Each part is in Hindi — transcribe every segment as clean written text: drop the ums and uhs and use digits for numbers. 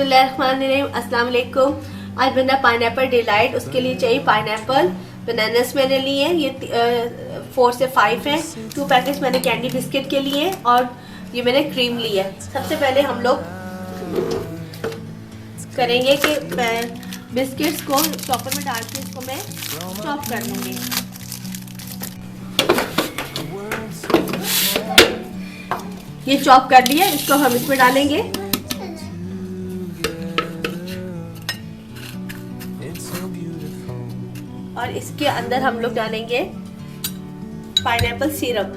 बिस्मिल्लाहिर्रहमानिर्रहीम। अस्सलाम वालेकुम। आज बना पाइनएप्पल डिलाइट। उसके लिए चाहिए पाइनएप्पल, बनानास मैंने लिए हैं, ये 4 से 5 हैं। 2 पैकेट्स मैंने कैंडी बिस्किट के लिए और ये मैंने क्रीम ली है। सबसे पहले हम लोग करेंगे कि बिस्किट्स को चॉपर में डाल के इसको मैं चॉप कर लूँगी। ये चॉप कर लिया, इसको हम इसमें डालेंगे। और इसके अंदर हम लोग डालेंगे पाइनएप्पल सिरप।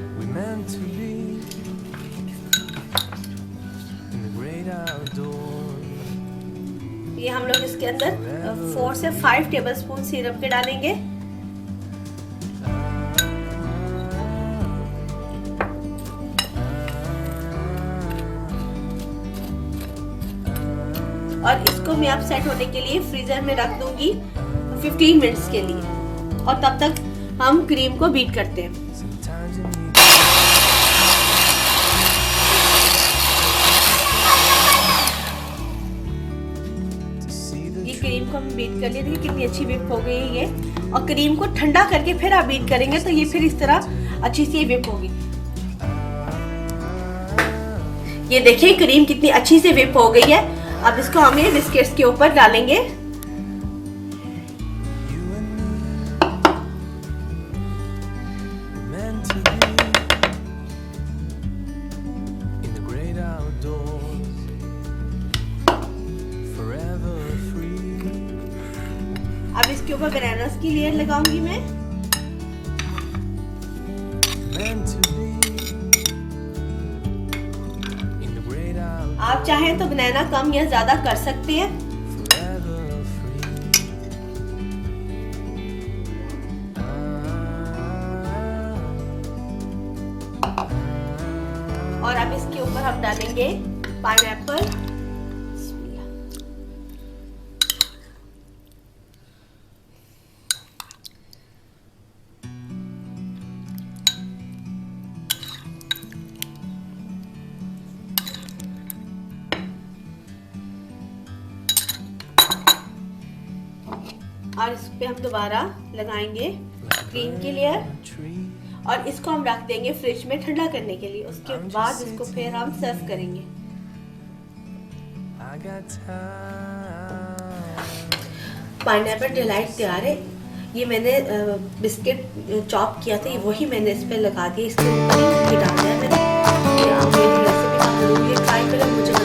ये हम लोग इसके अंदर 4 से 5 टेबलस्पून सिरप के डालेंगे। और इसको मैं अब सेट होने के लिए फ्रीजर में रख दूंगी 15 मिनट्स के लिए। और तब तक हम क्रीम को बीट करते हैं। ये क्रीम को हम बीट कर लिए, देखिए कितनी अच्छी विप हो गई है ये। और क्रीम को ठंडा करके फिर आप बीट करेंगे तो ये फिर इस तरह अच्छी सी विप होगी। ये देखिए क्रीम कितनी अच्छी से विप हो गई है। अब इसको हम ये बिस्किट्स के ऊपर डालेंगे। अब इसके ऊपर बनानास की लेयर लगाऊंगी मैं। आप चाहें तो बनाना कम या ज्यादा कर सकते हैं। और अब इसके ऊपर हम डालेंगे पाइनएप्पल। और इस पे हम दोबारा लगाएंगे क्रीम की लेयर। और इसको हम रख देंगे फ्रिज में ठंडा करने के लिए। उसके बाद इसको फिर हम सर्व करेंगे। पाइनएप्पल डिलाइट तैयार है। ये मैंने बिस्किट चॉप किया था, ये वही मैंने इस पे लगा दिया। इसके ऊपर डाल दिया मैंने। आप मेरी रेसिपी ट्राई करें। मुझे